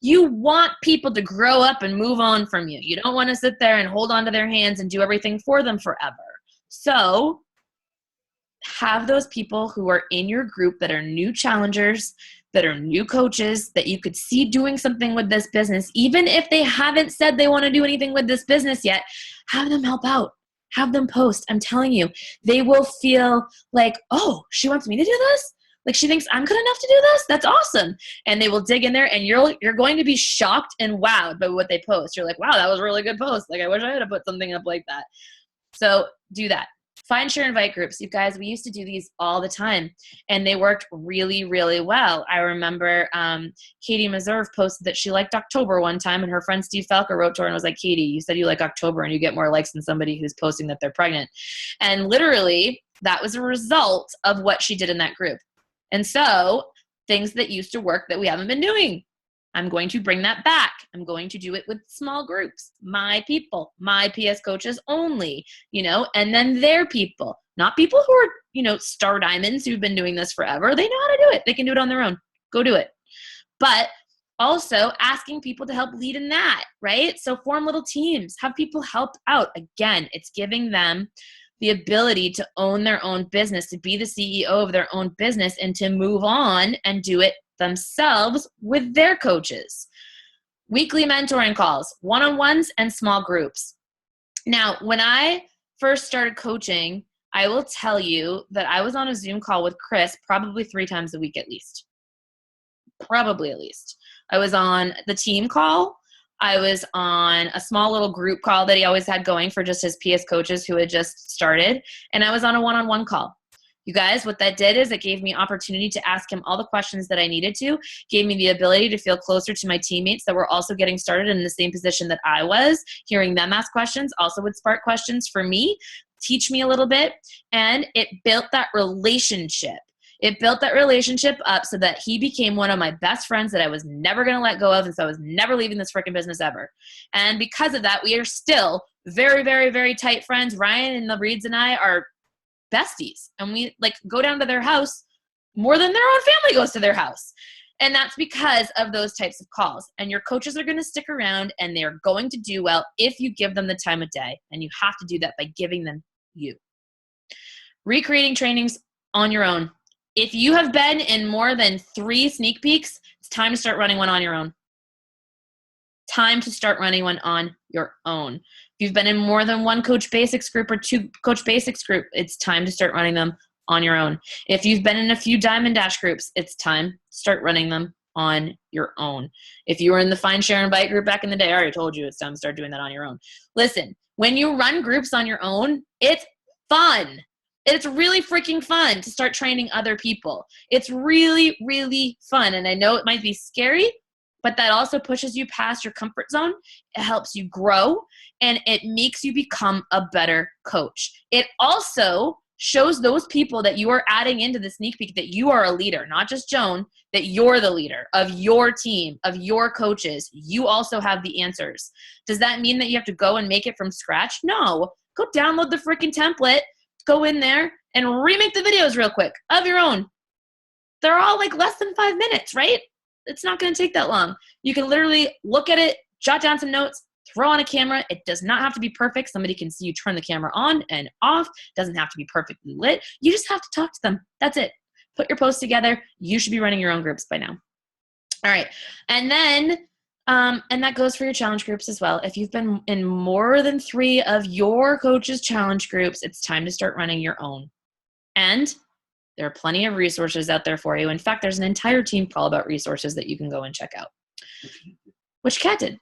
you want people to grow up and move on from you. You don't want to sit there and hold on to their hands and do everything for them forever. So have those people who are in your group that are new challengers, that are new coaches, that you could see doing something with this business. Even if they haven't said they want to do anything with this business yet, have them help out. Have them post. I'm telling you, they will feel like, oh, she wants me to do this? Like, she thinks I'm good enough to do this? That's awesome. And they will dig in there, and you're going to be shocked and wowed by what they post. You're like, wow, that was a really good post. Like, I wish I had put something up like that. So do that. Find, share, invite groups. You guys, we used to do these all the time, and they worked really, really well. I remember Katie Meserve posted that she liked October one time, and her friend Steve Falker wrote to her and was like, Katie, you said you like October, and you get more likes than somebody who's posting that they're pregnant. And literally, that was a result of what she did in that group. And so things that used to work that we haven't been doing, I'm going to bring that back. I'm going to do it with small groups, my people, my PS coaches only, and then their people, not people who are, star diamonds who've been doing this forever. They know how to do it. They can do it on their own. Go do it. But also asking people to help lead in that, right? So form little teams, have people help out. Again, it's giving them the ability to own their own business, to be the CEO of their own business, and to move on and do it themselves with their coaches. Weekly mentoring calls, one-on-ones, and small groups. Now, when I first started coaching, I will tell you that I was on a Zoom call with Chris probably 3 times a week at least. Probably at least. I was on the team call. I was on a small little group call that he always had going for just his PS coaches who had just started. And I was on a one-on-one call. You guys, what that did is it gave me opportunity to ask him all the questions that I needed to, gave me the ability to feel closer to my teammates that were also getting started in the same position that I was. Hearing them ask questions also would spark questions for me, teach me a little bit, and it built that relationship. It built that relationship up so that he became one of my best friends that I was never going to let go of, and so I was never leaving this freaking business ever. And because of that, we are still very, very, very tight friends. Ryan and the Reeds and I are besties, and we go down to their house more than their own family goes to their house. And that's because of those types of calls. And your coaches are going to stick around, and they're going to do well if you give them the time of day. And you have to do that by giving them you. Recreating trainings on your own. If you have been in more than 3 sneak peeks, it's time to start running one on your own. Time to start running one on your own. If you've been in more than 1 Coach Basics group or 2 Coach Basics group, it's time to start running them on your own. If you've been in a few Diamond Dash groups, it's time to start running them on your own. If you were in the Find, Share, Invite group back in the day, I already told you it's time to start doing that on your own. Listen, when you run groups on your own, it's fun. It's really freaking fun to start training other people. It's really, really fun. And I know it might be scary, but that also pushes you past your comfort zone. It helps you grow, and it makes you become a better coach. It also shows those people that you are adding into the sneak peek that you are a leader, not just Joan, that you're the leader of your team, of your coaches. You also have the answers. Does that mean that you have to go and make it from scratch? No. Go download the freaking template. Go in there and remake the videos real quick of your own. They're all less than 5 minutes, right? It's not going to take that long. You can literally look at it, jot down some notes, throw on a camera. It does not have to be perfect. Somebody can see you turn the camera on and off. It doesn't have to be perfectly lit. You just have to talk to them. That's it. Put your posts together. You should be running your own groups by now. All right. And then and that goes for your challenge groups as well. If you've been in more than 3 of your coaches' challenge groups, it's time to start running your own. And there are plenty of resources out there for you. In fact, there's an entire team all about resources that you can go and check out. Which Kat did.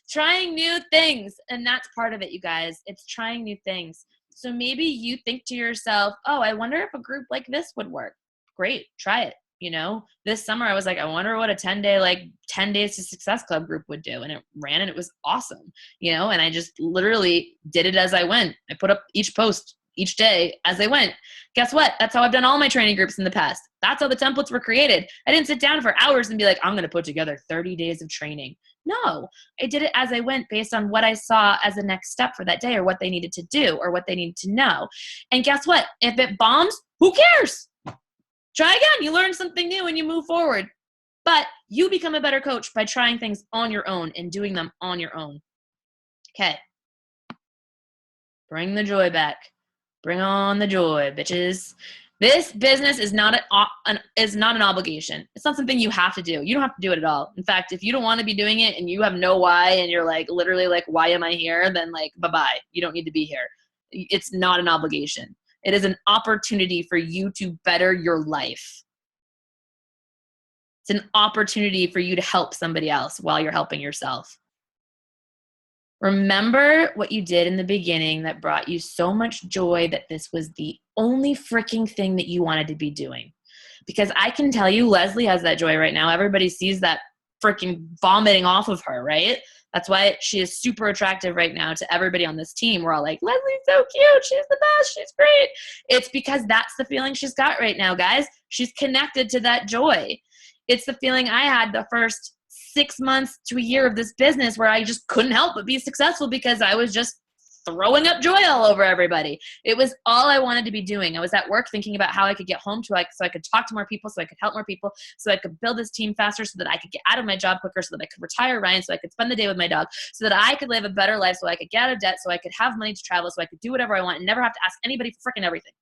Trying new things. And that's part of it, you guys. It's trying new things. So maybe you think to yourself, oh, I wonder if a group like this would work. Great. Try it. This summer I was like, I wonder what a 10-day, 10 Days to Success Club group would do. And it ran, and it was awesome, and I just literally did it as I went. I put up each post each day as I went. Guess what? That's how I've done all my training groups in the past. That's how the templates were created. I didn't sit down for hours and be like, I'm going to put together 30 days of training. No, I did it as I went based on what I saw as the next step for that day or what they needed to do or what they needed to know. And guess what? If it bombs, who cares? Try again. You learn something new and you move forward. But you become a better coach by trying things on your own and doing them on your own. Okay. Bring the joy back. Bring on the joy, bitches. This business is not an obligation. It's not something you have to do. You don't have to do it at all. In fact, if you don't want to be doing it and you have no why and you're like literally like, why am I here? Then like, bye-bye. You don't need to be here. It's not an obligation. It is an opportunity for you to better your life. It's an opportunity for you to help somebody else while you're helping yourself. Remember what you did in the beginning that brought you so much joy that this was the only freaking thing that you wanted to be doing. Because I can tell you, Leslie has that joy right now. Everybody sees that freaking vomiting off of her, right? That's why she is super attractive right now to everybody on this team. We're all like, Leslie's so cute. She's the best. She's great. It's because that's the feeling she's got right now, guys. She's connected to that joy. It's the feeling I had the first 6 months to a year of this business where I just couldn't help but be successful because I was just throwing up joy all over everybody. It was all I wanted to be doing. I was at work thinking about how I could get home so I could talk to more people, so I could help more people, so I could build this team faster, so that I could get out of my job quicker, so that I could retire Ryan, so I could spend the day with my dog, so that I could live a better life, so I could get out of debt, so I could have money to travel, so I could do whatever I want and never have to ask anybody for freaking everything.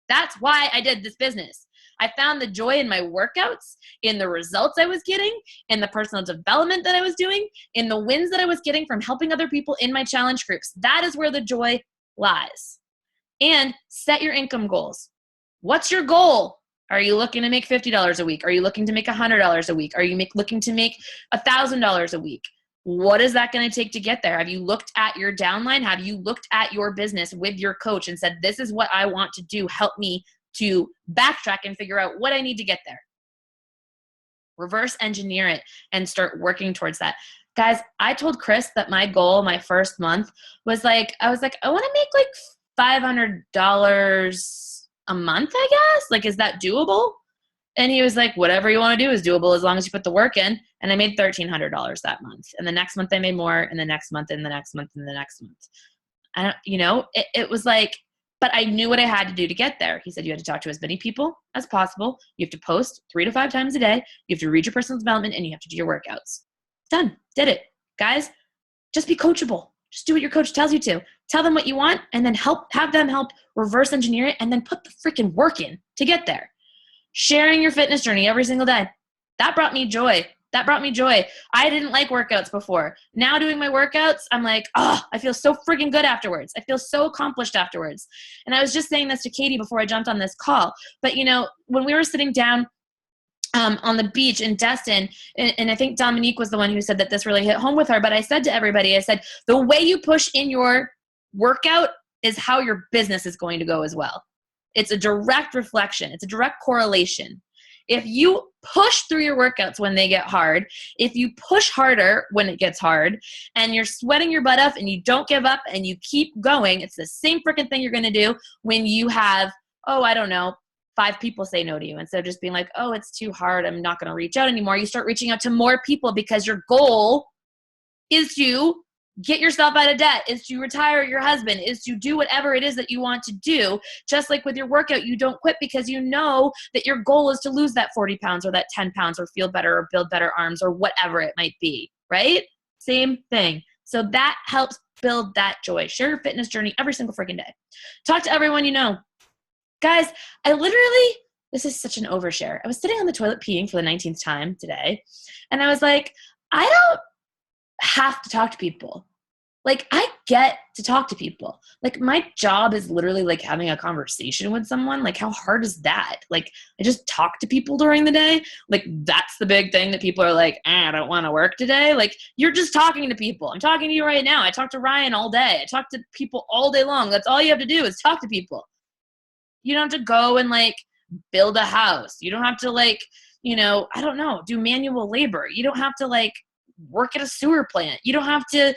That's why I did this business. I found the joy in my workouts, in the results I was getting, in the personal development that I was doing, in the wins that I was getting from helping other people in my challenge groups. That is where the joy lies. And set your income goals. What's your goal? Are you looking to make $50 a week? Are you looking to make $100 a week? Are you looking to make $1,000 a week? What is that going to take to get there? Have you looked at your downline? Have you looked at your business with your coach and said, this is what I want to do. Help me to backtrack and figure out what I need to get there. Reverse engineer it and start working towards that. Guys, I told Chris that my goal my first month was like, I want to make like $500 a month, I guess. Like, is that doable? And he was like, whatever you want to do is doable as long as you put the work in. And I made $1,300 that month. And the next month I made more, and the next month, and the next month, and the next month. It was like, but I knew what I had to do to get there. He said, you had to talk to as many people as possible. You have to post 3 to 5 times a day. You have to read your personal development, and you have to do your workouts. Done. Did it. Guys, just be coachable. Just do what your coach tells you to. Tell them what you want, and then have them help reverse engineer it, and then put the freaking work in to get there. Sharing your fitness journey every single day. That brought me joy. I didn't like workouts before. Now doing my workouts, I'm like, I feel so freaking good afterwards. I feel so accomplished afterwards. And I was just saying this to Katie before I jumped on this call. But, when we were sitting down on the beach in Destin, and I think Dominique was the one who said that this really hit home with her. But I said to everybody, I said, the way you push in your workout is how your business is going to go as well. It's a direct reflection. It's a direct correlation. If you push through your workouts when they get hard, if you push harder when it gets hard, and you're sweating your butt off and you don't give up and you keep going, it's the same freaking thing you're going to do when you have, 5 people say no to you. Instead of just being like, it's too hard, I'm not going to reach out anymore. You start reaching out to more people because your goal is to get yourself out of debt, is to retire your husband, is to do whatever it is that you want to do. Just like with your workout, you don't quit because you know that your goal is to lose that 40 pounds or that 10 pounds or feel better or build better arms or whatever it might be, right? Same thing. So that helps build that joy. Share your fitness journey every single freaking day. Talk to everyone you know. Guys, this is such an overshare. I was sitting on the toilet peeing for the 19th time today, and I was like, I don't have to talk to people. Like, I get to talk to people. Like, my job is literally like having a conversation with someone. Like, how hard is that? Like, I just talk to people during the day. Like, that's the big thing that people are like, I don't want to work today. Like, you're just talking to people. I'm talking to you right now. I talk to Ryan all day. I talk to people all day long. That's all you have to do is talk to people. You don't have to go and like build a house. You don't have to like, do manual labor. You don't have to like work at a sewer plant. You don't have to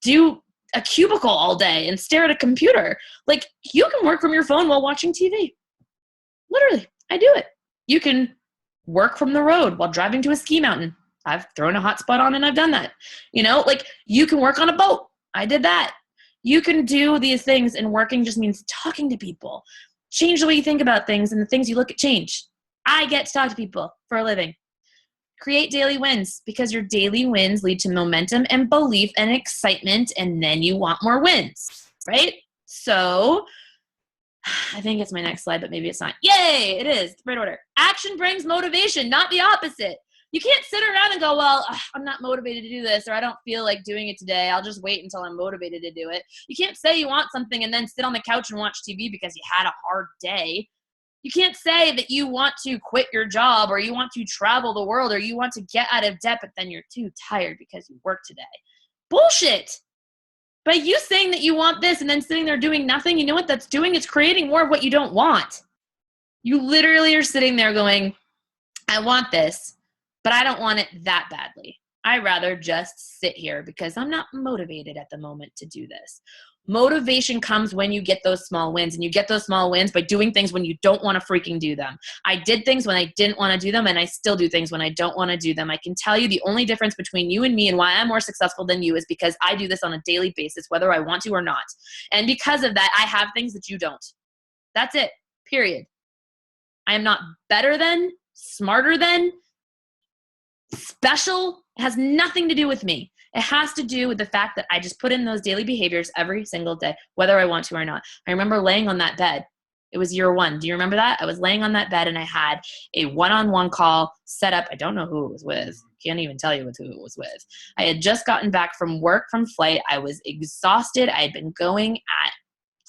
do a cubicle all day and stare at a computer. Like, you can work from your phone while watching TV. Literally, I do it. You can work from the road while driving to a ski mountain. I've thrown a hotspot on and I've done that. You know, like you can work on a boat. I did that. You can do these things, and working just means talking to people. Change the way you think about things, and the things you look at change. I get to talk to people for a living. Create daily wins, because your daily wins lead to momentum and belief and excitement, and then you want more wins, right? So I think it's my next slide, but maybe it's not. Yay, it is. It's the right order. Action brings motivation, not the opposite. You can't sit around and go, well, I'm not motivated to do this, or I don't feel like doing it today. I'll just wait until I'm motivated to do it. You can't say you want something and then sit on the couch and watch TV because you had a hard day. You can't say that you want to quit your job, or you want to travel the world, or you want to get out of debt, but then you're too tired because you worked today. Bullshit. By you saying that you want this and then sitting there doing nothing, you know what that's doing? It's creating more of what you don't want. You literally are sitting there going, I want this, but I don't want it that badly. I'd rather just sit here because I'm not motivated at the moment to do this. Motivation comes when you get those small wins, and you get those small wins by doing things when you don't want to freaking do them. I did things when I didn't want to do them, and I still do things when I don't want to do them. I can tell you the only difference between you and me and why I'm more successful than you is because I do this on a daily basis, whether I want to or not. And because of that, I have things that you don't. That's it, period. I am not better than, smarter than, special. It has nothing to do with me. It has to do with the fact that I just put in those daily behaviors every single day, whether I want to or not. I remember laying on that bed. It was year one. Do you remember that? I was laying on that bed and I had a one-on-one call set up. I don't know who it was with. Can't even tell you who it was with. I had just gotten back from work, from flight. I was exhausted. I had been going at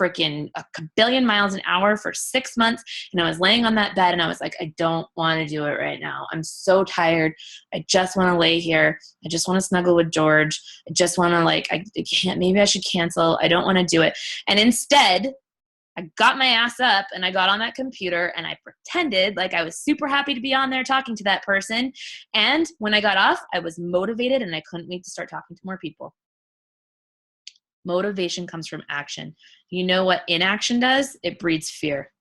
freaking a billion miles an hour for 6 months. And I was laying on that bed and I was like, I don't want to do it right now. I'm so tired. I just want to lay here. I just want to snuggle with George. I just want to I can't, maybe I should cancel. I don't want to do it. And instead, I got my ass up and I got on that computer and I pretended like I was super happy to be on there talking to that person. And when I got off, I was motivated and I couldn't wait to start talking to more people. Motivation comes from action. You know what inaction does? It breeds fear.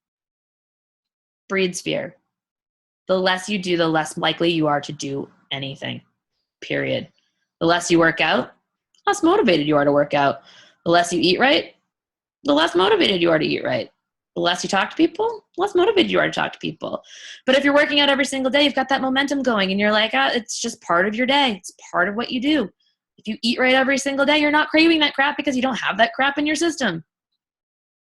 Breeds fear. The less you do, the less likely you are to do anything, period. The less you work out, the less motivated you are to work out. The less you eat right, the less motivated you are to eat right. The less you talk to people, the less motivated you are to talk to people. But if you're working out every single day, you've got that momentum going and you're like, it's just part of your day. It's part of what you do. If you eat right every single day, you're not craving that crap because you don't have that crap in your system.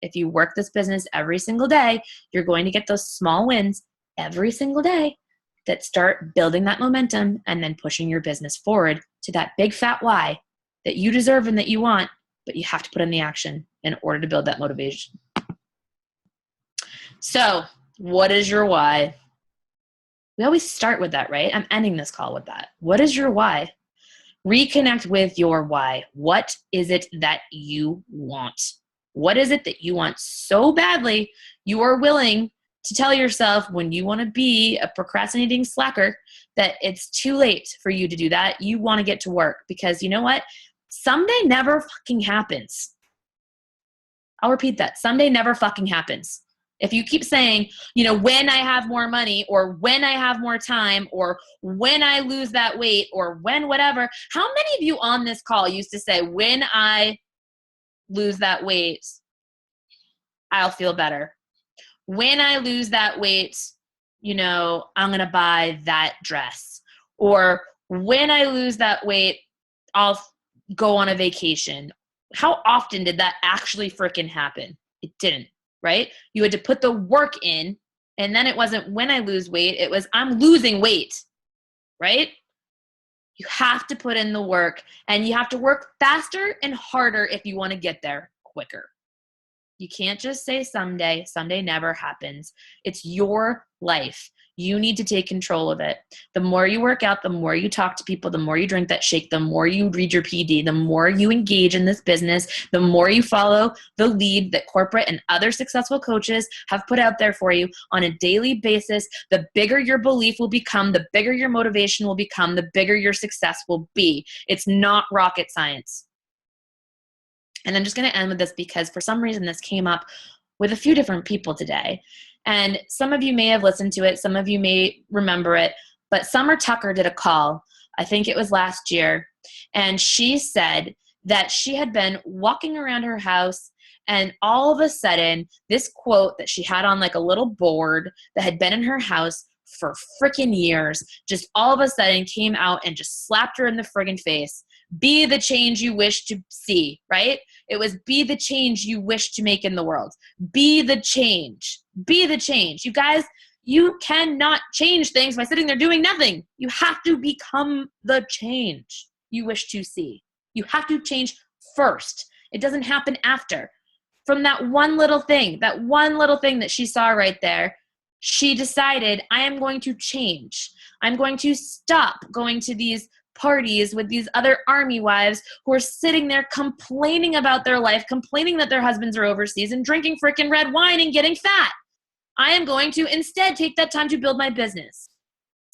If you work this business every single day, you're going to get those small wins every single day that start building that momentum and then pushing your business forward to that big fat why that you deserve and that you want, but you have to put in the action in order to build that motivation. So, what is your why? We always start with that, right? I'm ending this call with that. What is your why? Reconnect with your why. What is it that you want? What is it that you want so badly you are willing to tell yourself when you want to be a procrastinating slacker that it's too late for you to do that? You want to get to work because you know what? Someday never fucking happens. I'll repeat that. Someday never fucking happens. If you keep saying, when I have more money or when I have more time or when I lose that weight or when whatever, how many of you on this call used to say, when I lose that weight, I'll feel better. When I lose that weight, I'm going to buy that dress. Or when I lose that weight, I'll go on a vacation. How often did that actually freaking happen? It didn't. Right? You had to put the work in, and then it wasn't when I lose weight, it was I'm losing weight, right? You have to put in the work, and you have to work faster and harder if you want to get there quicker. You can't just say someday. Someday never happens. It's your life. You need to take control of it. The more you work out, the more you talk to people, the more you drink that shake, the more you read your PD, the more you engage in this business, the more you follow the lead that corporate and other successful coaches have put out there for you on a daily basis, the bigger your belief will become, the bigger your motivation will become, the bigger your success will be. It's not rocket science. And I'm just going to end with this because for some reason this came up with a few different people today. And some of you may have listened to it. Some of you may remember it. But Summer Tucker did a call I think it was last year. And she said that she had been walking around her house, and all of a sudden, this quote that she had on like a little board that had been in her house for freaking years, just all of a sudden came out and just slapped her in the friggin' face. Be the change you wish to see, right? It was be the change you wish to make in the world. Be the change. Be the change. You guys, you cannot change things by sitting there doing nothing. You have to become the change you wish to see. You have to change first. It doesn't happen after. From that one little thing that she saw right there, she decided, I am going to change. I'm going to stop going to these parties with these other army wives who are sitting there complaining about their life, complaining that their husbands are overseas and drinking freaking red wine and getting fat. I am going to instead take that time to build my business.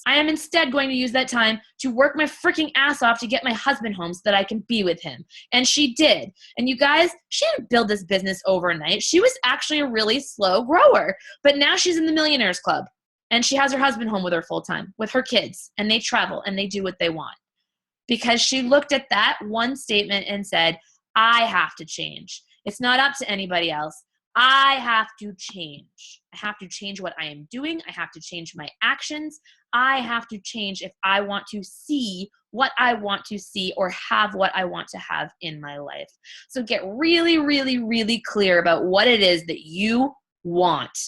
I am instead going to use that time to work my freaking ass off to get my husband home so that I can be with him. And she did. And you guys, she didn't build this business overnight. She was actually a really slow grower. But now she's in the Millionaires Club. And she has her husband home with her full time, with her kids. And they travel and they do what they want. Because she looked at that one statement and said, I have to change. It's not up to anybody else. I have to change. I have to change what I am doing. I have to change my actions. I have to change if I want to see what I want to see or have what I want to have in my life. So get really, really, really clear about what it is that you want.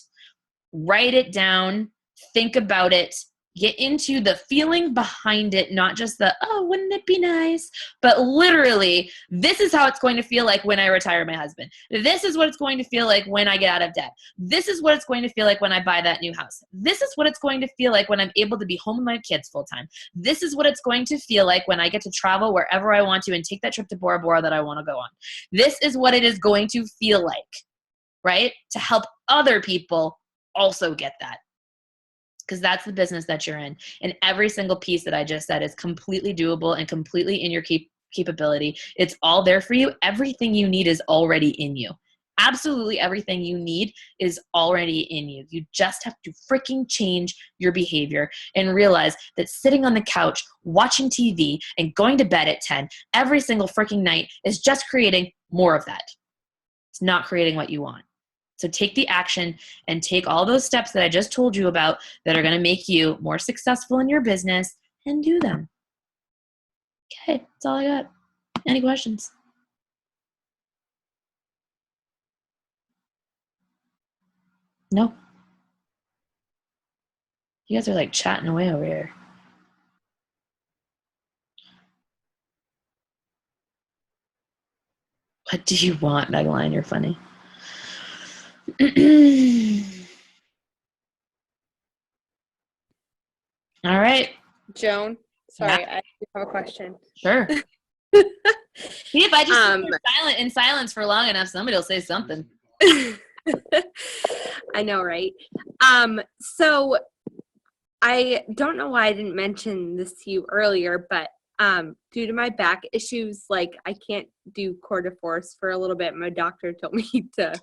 Write it down. Think about it. Get into the feeling behind it, not just the, oh, wouldn't it be nice? But literally, this is how it's going to feel like when I retire my husband. This is what it's going to feel like when I get out of debt. This is what it's going to feel like when I buy that new house. This is what it's going to feel like when I'm able to be home with my kids full time. This is what it's going to feel like when I get to travel wherever I want to and take that trip to Bora Bora that I want to go on. This is what it is going to feel like, right? To help other people also get that. Because that's the business that you're in. And every single piece that I just said is completely doable and completely in your capability. It's all there for you. Everything you need is already in you. Absolutely everything you need is already in you. You just have to freaking change your behavior and realize that sitting on the couch, watching TV, and going to bed at 10 every single freaking night is just creating more of that. It's not creating what you want. So take the action and take all those steps that I just told you about that are going to make you more successful in your business and do them. Okay, that's all I got. Any questions? No? You guys are like chatting away over here. What do you want, Megaline? You're funny. All right. Joan, sorry, I have a question. Sure. See, if I just sit in silence for long enough, somebody will say something. I know, right? So I don't know why I didn't mention this to you earlier, but due to my back issues, like I can't do Coeur de Force for a little bit. My doctor told me to.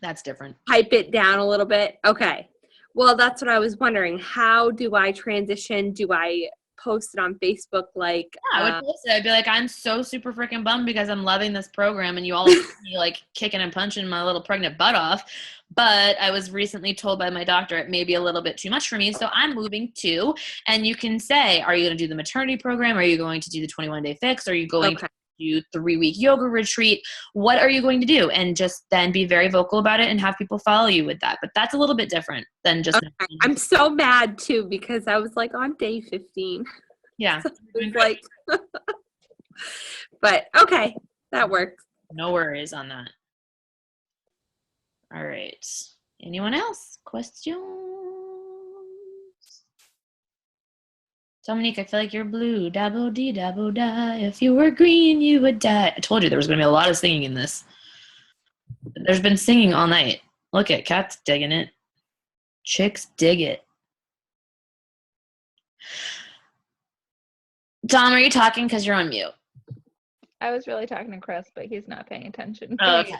That's different. Pipe it down a little bit. Okay. Well, that's what I was wondering. How do I transition? Do I post it on Facebook? Like, yeah, I would post it. I'd be like, I'm so super freaking bummed because I'm loving this program and you all see me like kicking and punching my little pregnant butt off. But I was recently told by my doctor it may be a little bit too much for me. So I'm moving to, and you can say, are you going to do the maternity program? Are you going to do the 21-day fix? Are you going to do 3-week yoga retreat? What are you going to do? And just then be very vocal about it and have people follow you with that. But that's a little bit different than just. Okay. I'm so mad too because I was like on day 15. Yeah. So like, but okay, that works. No worries on that. All right. Anyone else? Questions? Dominique, I feel like you're blue. Dabbo dee dabbo da. If you were green, you would die. I told you there was going to be a lot of singing in this. There's been singing all night. Look at Kat's digging it. Chicks dig it. Dom, are you talking because you're on mute? I was really talking to Chris, but he's not paying attention. Oh, okay.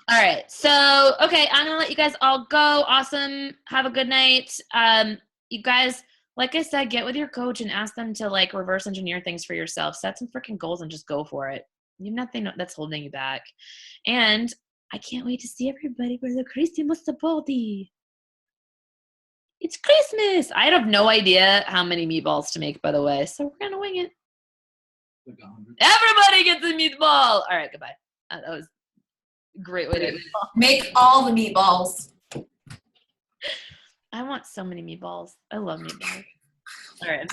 All right. So, okay, I'm going to let you guys all go. Awesome. Have a good night. You guys, like I said, get with your coach and ask them to like reverse engineer things for yourself. Set some freaking goals and just go for it. You have nothing that's holding you back. And I can't wait to see everybody for the Christmas party. It's Christmas. I have no idea how many meatballs to make, by the way, so we're gonna wing it. Like 100. Everybody gets a meatball. All right, goodbye. That was a great way to. Make all the meatballs. I want so many meatballs. I love meatballs. All right.